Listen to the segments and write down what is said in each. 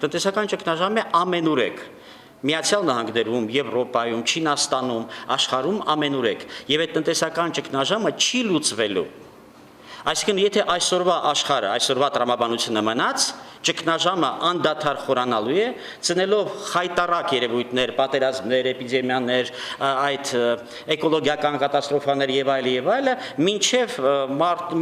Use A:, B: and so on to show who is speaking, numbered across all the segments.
A: տնտեսական ճգնաժամ է ամենուրեք։ Միացյալ Նահանգներում, Եվրոպայում, Չինաստանում, աշխարհում ամենուրեք, եւ այդ տնտեսական ճգնաժամը չի լուծվելու։ Այսինքն, եթե այսօրվա աշխարհը, այսօրվա տրամաբանությունը մնաց, ճգնաժամը անդադար խորանալու է, ցնելով խայտարակ երևույթներ, պատերազմներ, էպիդեմիաներ, այդ էկոլոգիական կատաստրոֆաներ եւ այլը, մինչեւ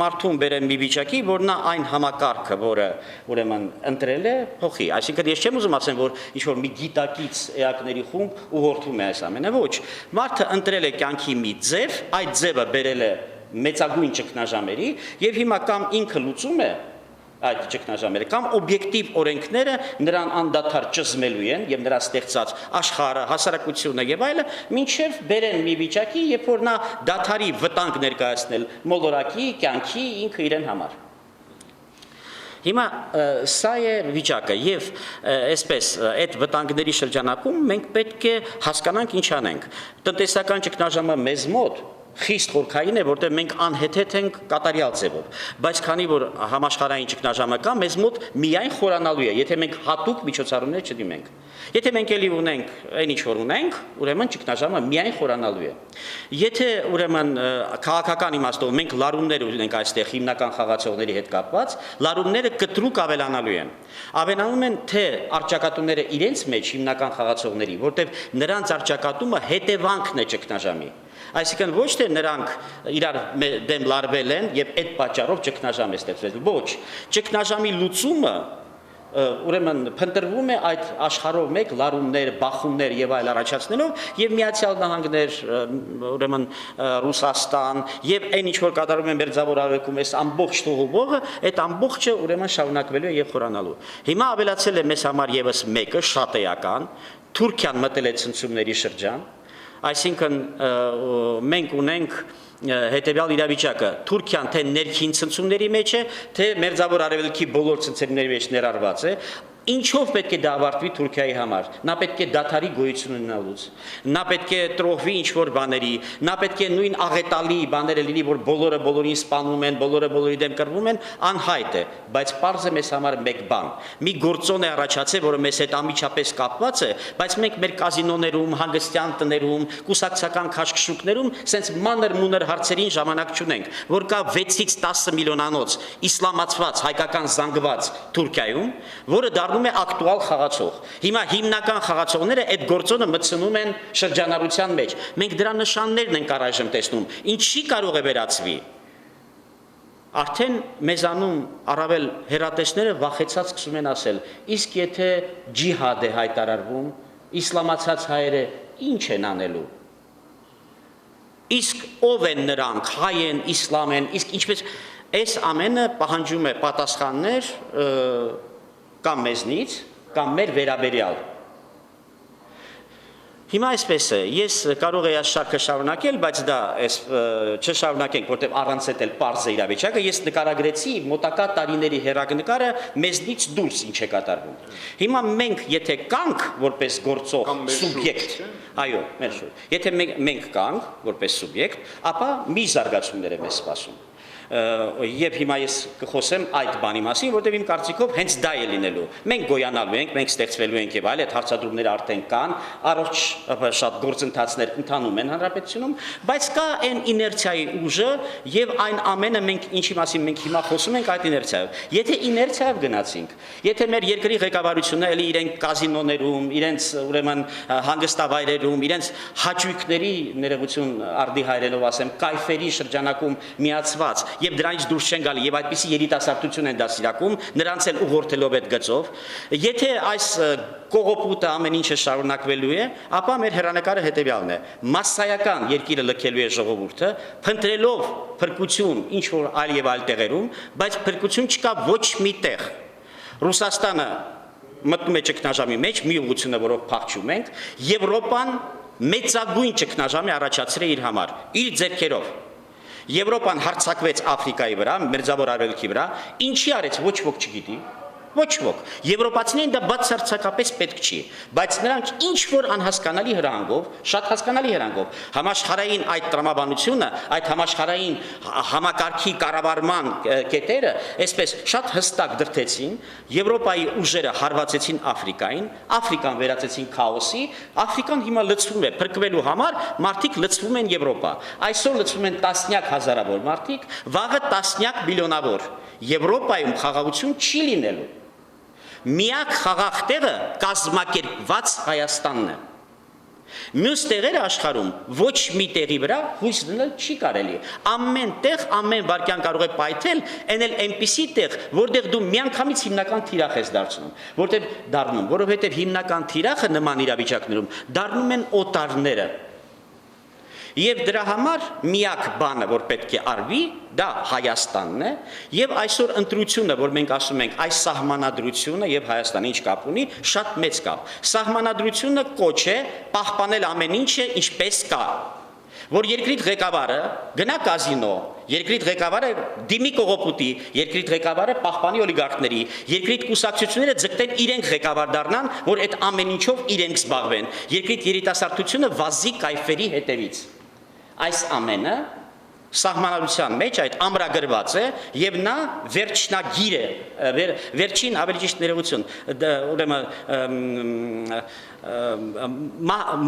A: մարդուն բերեն մի վիճակի, որ նա այն համակարգը, որը ուրեմն ընտրել է, փոխի։ Այսինքն, ես չեմ ուզում ասեմ, որ ինչ որ մի գիտակից էակների խումբ ուղղորդում է այս ամենը, ոչ։ Մարդը ընտրել է կյանքի մի ձև, այդ ձևը բերել է մեծագույն ճգնաժամերի եւ հիմա կամ ինքը լուծում է այդ ճգնաժամերը կամ օբյեկտիվ օրենքները նրան անդադար ճզմելու են եւ նրա ստեղծած աշխարհը, հասարակությունը եւ այլը, մինչեւ բերեն մի վիճակի, երբ որ նա դաթարի վտանգ ներկայացնել մոլորակի, կյանքի, ինքը իրեն համար։ Հիմա սա է վիճակը եւ այսպես այդ վտանգների շրջանակում մենք պետք է հասկանանք ինչ անենք։ Տնտեսական ճգնաժամը մեզ մոտ խիստ խորքային է, որտեղ մենք անհեթեթ ենք կատարյալ ձևով, բայց քանի որ համաշխարհային ճգնաժամը կա, մեզ մոտ միայն խորանալու է, եթե մենք հատուկ միջոցառումներ չդիմենք։ Եթե մենք էլի ունենք այն ինչ որ ունենք, ուրեմն ճգնաժամը միայն խորանալու է։ Եթե ուրեմն քաղաքական իմաստով մենք լարումներ ունենք այստեղ հիմնական խաղացողների հետ կապված, լարումները կտրուկ ավելանալու են։ Ավելանում են թե արճակատումները իրենց մեջ հիմնական խաղացողների, որտեղ նրանց արճակատումը հետևանքն է ճգնաժամի։ Այսինքն ոչ թե նրանք իրար դեմ լարվել են եւ այդ պատճառով ճգնաժամ է ստեղծվել, ոչ, ճգնաժամի լուծումը ուրեմն փնտրվում է այդ աշխարհով մեկ լարումներ, բախումներ եւ այլ առաջացնելով եւ Միացյալ Նահանգներ, ուրեմն Ռուսաստան եւ այն ինչ որ կատարում են Մերձավոր Արևելքում, այս ամբողջ թողուբողը, այդ ամբողջը ուրեմն շարունակվելու է եւ խորանալու։ Հիմա ավելացել է մեզ համար եւս մեկը շատ էական, Թուրքիան մտել է ցնցումների շրջան, այսինքն մենք ունենք հետևյալ իրավիճակը, Թուրքիան թե ներքին ցնցումների մեջ է, թե Մերձավոր Արևելքի բոլոր ցնցումների մեջ ներառված է, ինչով պետք է դա ավարտվի Թուրքիայի համար։ Նա պետք է դաթարի գոյություն ունենալուց։ Նա պետք է տրոհվի ինչ-որ բաների, նա պետք է նույն աղետալի բաները լինի, որ բոլորը բոլորին սպանում են, բոլորը բոլորի դեմ կռվում են, անհայտ է, բայց պարզ է մեզ համար մեկ բան։ Մի գործոն է առաջացել, որը մեզ հետ անմիջապես կապված է, բայց մենք մեր կազինոներում, հանգստյան տներում, կուսակցական քաշքշուկներում սենց մանր-մունր հարցերին ժամանակ չունենք, որ կա 6-ից 10 միլիոնանոց իսլամացված հայկական զանգված Թուրքիայում, որը դառնում է ակտուալ խաղացող։ Հիմա հիմնական խաղացողները այդ գործոնը մտցնում են շրջանառության մեջ։ Մենք դրա նշաններն ենք առայժմ տեսնում։ Ինչի կարող է վերածվի։ Արդեն մեզանում առավել հերատեսները վախեցած սկսում են ասել, իսկ եթե ջիհադ է հայտարարվում, իսլամացած հայերը ինչ են անելու։ Իսկ ով են նրանք, հայ են, իսլամ են, իսկ ինչպես այս ամենը պահանջում է պատասխաններ կամ մեզնից, կամ մեր վերաբերյալ։ Հիմա այսպես է, ես կարող եմ այս շարքը շարունակել, բայց դա չշարունակենք, որտեղ առանց էլ պարզ է իրավիճակը, ես նկարագրեցի մոտակա տարիների հեռանկարը մեզնից դուրս ինչ է կատարվում։ Հիմա մենք եթե կանք որպես գործող սուբյեկտ, այո, մեր շուտ, եթե մենք կանք որպես սուբյեկտ, ապա մի զարգացումներ է մեզ սպասում։ Եվ հիմա ես կխոսեմ այդ բանի մասին, որտեղ իմ կարծիքով հենց դա է լինելու։ Մենք գոյանալու ենք, մենք ստեղծվելու ենք եւ այլ, այդ հարցադրումները արդեն կան, առողջ շատ գործընթացներ ընթանում են հանրապետությունում, բայց կա այն իներցիայի ուժը եւ այն ամենը մենք ինչի մասին մենք հիմա խոսում ենք այդ իներցիայով։ Եթե իներցիայով գնացինք, եթե մեր երկրի ղեկավարությունը էլի իրենք կազինոներում, իրենց ուրեմն հանգստավայրերում, իրենց հաճույքների ներողություն արդի հայրենով ասեմ, կայֆերի շրջանակում միացված եւ դրանից դուրս չեն գալի եւ այդպիսի երիտասարդություն են դա սիրակում, նրանց էլ ուղղորդելով այդ գծով, եթե այս կողոպուտը ամեն ինչը շարունակվելու է, ապա մեր հեռանկարը հետեւյալն է. Մասսայական երկիրը լքելու է ժողովուրդը, փնտրելով փրկություն ինչ որ այլ եւ այլ տեղերում, բայց փրկություն չկա ոչ մի տեղ։ Ռուսաստանը մտնում է ճգնաժամի մեջ, մի ուղղությունը, որով փախչում ենք, Եվրոպան մեծագույն ճգնաժամ է առաջացրել իր համար, իր ձեռքերով։ Եվրոպան հարձակվեց Աֆրիկայի վրա, Մերձավոր Արևելքի վրա, ինչի արեց ոչ ոք չգիտի, Ոչ ոք։ Եվրոպացիներին դա բացարձակապես պետք չի, բայց նրանք ինչ որ անհասկանալի հրանգով, շատ հասկանալի հրանգով, համաշխարհային այդ տրամաբանությունը, այդ համաշխարհային համակարգի կառավարման կետերը, այսպես շատ հստակ դրթեցին, Եվրոպայի ուժերը հարվածեցին Աֆրիկային, Աֆրիկան վերածեցին քաոսի, Աֆրիկան հիմա լցվում է փրկվելու համար, մարդիկ լցվում են Եվրոպա։ Այսօր լցվում են տասնյակ հազարավոր մարդիկ, վաղը տասնյակ միլիոնավոր։ Եվրոպայում խաղաղություն չի լինելու։ Միակ խաղաղ տեղը կազմակերպված Հայաստանն է։ Մյուս տեղերը աշխարհում ոչ մի տեղի վրա հույս դնել չի կարելի։ Ամեն տեղ, ամեն վարքյան կարող է պայթել, այնել այնպիսի տեղ, որտեղ դու միանգամից հիմնական թիրախ ես դառնում, որովհետև հիմնական թիրախը նման իրավիճակներում դառնում են օտարները։ Եվ դրա համար միակ բանը, որ պետք է արվի, դա Հայաստանն է, եւ այսօր ընտրությունը, որ մենք ասում ենք, այս սահմանադրությունը եւ Հայաստանը ինչ կապ ունի, շատ մեծ կապ։ Սահմանադրությունը կոչ է պահպանել ամեն ինչը ինչպես կա։ Որ երկրի ղեկավարը գնա կազինո, երկրի ղեկավարը դիմի կողոպուտի, երկրի ղեկավարը պահպանի օլիգարխների, երկրի կուսակցությունները ձգտեն իրենք ղեկավար դառնան, որ այդ ամեն ինչով իրենք զբաղվեն։ Երկրի երիտասարդությունը վազի կայֆերի հետևից։ Այս ամենը սահմանադրության մեջ այդ ամրագրված է եւ նա վերջնագիր է, վերջին ավելի ճիշտ ներողություն, ուրեմն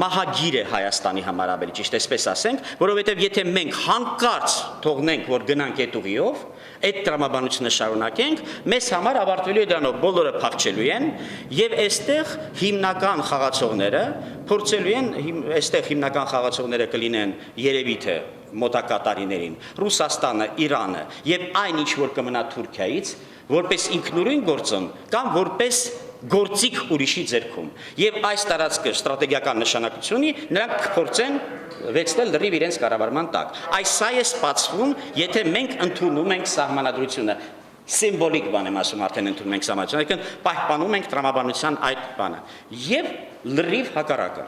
A: մահագիր է Հայաստանի համար ավելի ճիշտ, այսպես ասենք, որովհետեւ եթե մենք հանկարծ թողնենք, որ գնանք այդ ուղիով, այդ տրամաբանությունը շարունակենք, մեզ համար ավարտվելու է դրանով բոլորը փախչելու են եւ այստեղ հիմնական խաղացողները փորձելու են այստեղ հիմնական խաղացողները կլինեն երևի թե մոտակա տարիներին Ռուսաստանը, Իրանը եւ այն ինչ որ կմնա Թուրքիայից, որպես ինքնուրույն գործոն կամ որպես գործիք ուրիշի ձեռքում եւ այս տարածքը ստրատեգիական նշանակություն ունի, նրանք կփորձեն վերցնել լրիվ իրենց կառավարման տակ։ Այս սա է սպասվում, եթե մենք ընդունում ենք սահմանադրությունը։ Սիմվոլիկ բան եմ ասում, արդեն ընդունում ենք սահմանադրությունը, այսինքն պահպանում ենք տրամաբանության այդ բանը։ Եվ լրիվ հակառակը։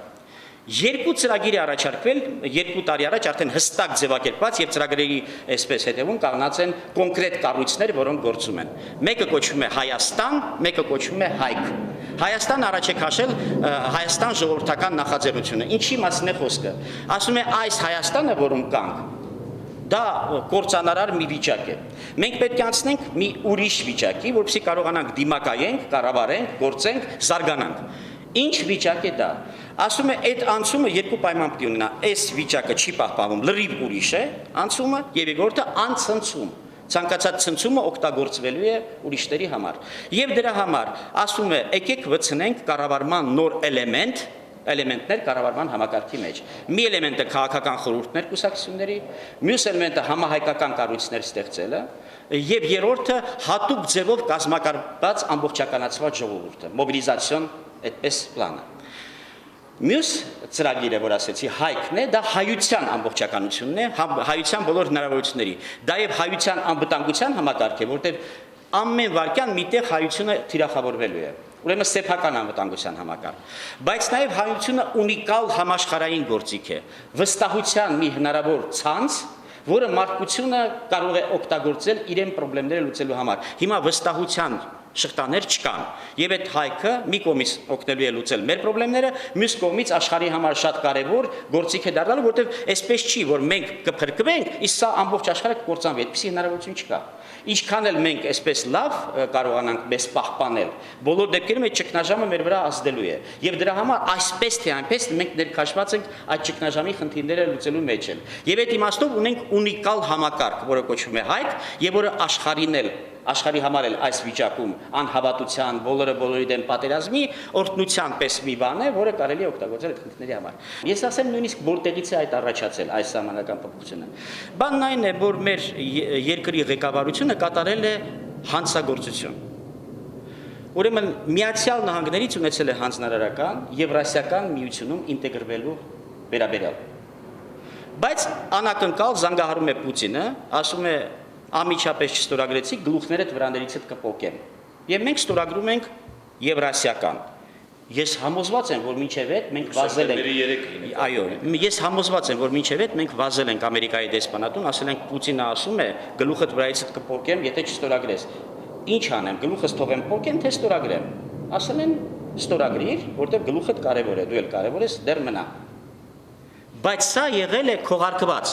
A: Երկու ծրագիր է առաջարկվել 2 տարի առաջ արդեն հստակ ձևակերպված եւ ծրագրերի այսպես հետևում կանգնած են կոնկրետ կառույցներ, որոնք գործում են։ Մեկը կոչվում է Հայաստան, մեկը կոչվում է Հայք։ Հայաստան առաջ է քաշել Հայաստան ժողովրդական նախաձեռնությունը։ Ինչի մասին է խոսքը։ Ասում է այս Հայաստանը, որում կանք, դա կործանարար մի վիճակ է։ Մենք պետք է անցնենք մի ուրիշ վիճակի, որպեսզի կարողանանք դիմակայենք, կառավարենք, գործենք, զարգանանք։ Ինչ վիճակ է դա։ Ասում է այդ անցումը երկու պայման պետք է ունենա։ Այս վիճակը չի պահպանվում, լրիվ ուրիշ է անցումը եւ երկրորդը անցնցում։ Ցանկացած ցնցումը օգտագործվելու է ուրիշների համար։ Եվ դրա համար ասում է եկեք վցնենք կառավարման նոր էլեմենտներ կառավարման համակարգի մեջ։ Մի էլեմենտը քաղաքական խորհուրդներ կուսակցությունների, մյուս էլեմենտը համահայկական կառույցներ ստեղծելը, եւ երրորդը հատուկ ձևով կազմակերպված ամբողջականացված ժողովուրդը, մոբիլիզացիոն այդպես պլանը։ Մյուս ծրագիրը, որ ասեցի, Հայքն է, դա հայության ամբողջականությունն է, հայության բոլոր հնարավորությունների։ Դա եւ հայության անվտանգության համակարգ է, որտեղ ամեն վարքյան միտեղ հայությունը թիրախավորվելու է։ Ուրեմն սեփական անվտանգության համակարգ։ Բայց նաեւ հայությունը ունիկալ համաշխարհային գործիք է, վստահության մի հնարավոր ցանց, որը մարդկությունը կարող է օգտագործել իրեն խնդիրները լուծելու համար։ Հիմա վստահության շղթաներ չկան։ Եվ այդ Հայքը մի կողմից օգնելու է լուծել մեր խնդիրները, մյուս կողմից աշխարհի համար շատ կարևոր գործիք է դառնալու, որտեղ այսպես չի, որ մենք կփրկվենք, իսկ սա ամբողջ աշխարհը կկործանվի, այդպիսի հնարավորություն չկա։ Ինչքան էլ մենք այսպես լավ կարողանանք մեզ պահպանել, բոլոր դեպքերում այդ ճգնաժամը մեր վրա ազդելու է։ Եվ դրա համար այսպես թե այնպես մենք ներքաշված ենք այդ ճգնաժամի խնդիրները լուծելու մեջ են։ Եվ այդ իմաստով ունենք ունիկալ համակարգ, որը կոչվում է Հայք, եւ որը աշխարհի համար էլ այս վիճակում անհավատության, բոլորի դեմ պատերազմի, օրհնության պես մի բան է, որը կարելի է օգտագործել այդ խնդիրների համար։ Ես ասեմ նույնիսկ որտեղից է այդ առաջացել այս սահմանական փոփոխությունը։ Բանն այն է, որ մեր երկրի ղեկավարությունը կատարել է հանցագործություն։ Ուրեմն Միացյալ Նահանգներից ունեցել է հանձնարարական Եվրասիական միությունում ինտեգրվելու վերաբերյալ։ Բայց անակնկալ զանգահարում է Պուտինը, ասում է ամիջապես չստորագրեցի, գլուխներդ վրաներից կպոկեմ։ Եվ մենք ստորագրում ենք Եվրասիական։ Ես համոզված եմ, որ մինչև այդ մենք վազել ենք։ Այո, ես համոզված եմ, որ մինչև այդ մենք վազել ենք Ամերիկայի դեսպանատուն, ասել ենք Պուտինը ասում է, գլուխդ վրայիցդ կպոկեմ, եթե չստորագրես։ ինչ անեմ, գլուխս թողեմ փոկեն, թե ստորագրեմ։ Ասել են ստորագրիր, որտեղ գլուխդ կարևոր է, դու էլ կարևոր ես, դեռ մնա։ Բայց սա եղել է քողարկված,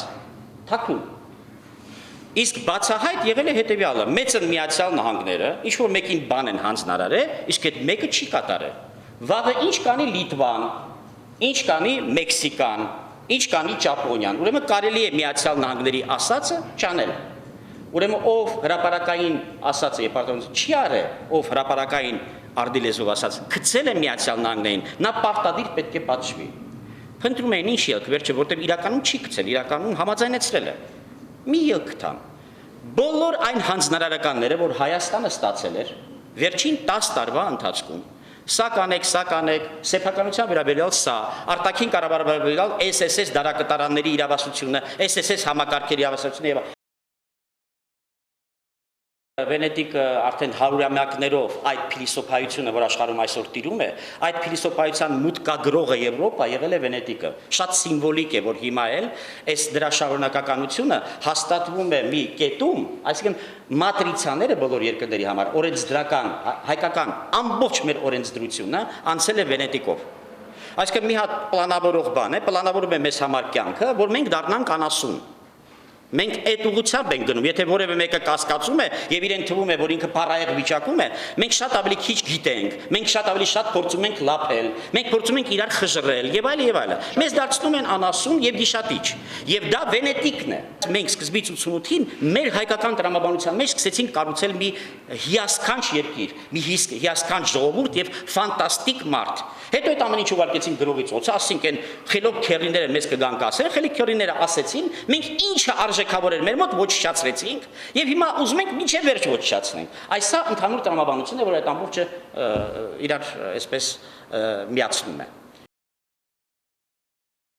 A: թաքուն։ Իսկ բացահայտ եղել է հետևյալը. մեծն Միացյալ Նահանգները, ինչ որ մեկին բան են հանձնարարել, իսկ այդ մեկը չի կատարել։ Վաղը ինչ կանի Լիտվան, ինչ կանի Մեքսիկան, ինչ կանի Ճապոնիան։ Ուրեմն կարելի է Միացյալ Նահանգների ասածը չանել։ Ուրեմն ով հրապարակային ասածը եփարտոնից չի արել, ով հրապարակային արդիլեզով ասած, գցել է Միացյալ Նահանգներին, նա պարտադիր պետք է պատժվի։ Փնտրում են ինչ ելք, վերջը, որտեղ իրականում չի գցել, իրականում համաձայնեցրել է։ Մի ելք տամ։ Բոլոր այն հանձնարարականները, որ Հայաստանը ստացել էր, վերջին 10 տարվա ընթացքում, սա կանեք, սեփականության վերաբերյալ սա, արտաքին կառավարության վերաբերյալ SSS դարակատարանների իրավասությունը, SSS համակարգերի իրավասությունը եւ Վենետիկը արդեն հարյուրամյակներով այդ փիլիսոփայությունը, որ աշխարհում այսօր տիրում է, այդ փիլիսոփայության մուտքագրողը Եվրոպա եղել է Վենետիկը։ Շատ սիմվոլիկ է, որ հիմա էլ այս դրա շարունակականությունը հաստատվում է մի կետում, այսինքն մատրիցաները բոլոր երկրների համար, օրենսդրական, հայկական ամբողջ մեր օրենսդրությունը անցել է Վենետիկով։ Այսինքն մի հատ պլանավորող բան է, պլանավորում է մեզ համար կյանքը, որ մենք դառնանք անասուն։ Մենք այդ ուղղությամբ ենք գնում, եթե որևէ մեկը կասկածում է եւ իրեն թվում է, որ ինքը փառայեղ վիճակում է, մենք շատ ավելի քիչ գիտենք, մենք շատ ավելի շատ փորձում ենք լափել, մենք փորձում ենք իրար խժռել եւ այլ եւ այլ։ Մեզ դարձնում են անասուն եւ գիշատիչ։ Եվ դա Վենետիկն է։ Մենք սկզբից 88-ին մեր հայկական տրամաբանության մեջ սկսեցինք կառուցել մի հիասքանչ երկիր, մի հիասքանչ ժողովուրդ եւ ֆանտաստիկ մարդ։ Հետո այդ ամեն ինչ ուղարկեցին գրողից օծը, ասինք են խելոք քերիները մեզ կգան կասեն, խելոք քերիները ասեցին, մենք ինչը արժեքավոր էր մեր մոտ ոչնչացրեցինք եւ հիմա ուզում ենք մինչեւ վերջ ոչնչացնենք։ Այս սա ընդհանուր տրամաբանություն է, որ այդ ամբողջը իրար այսպես միացնում է։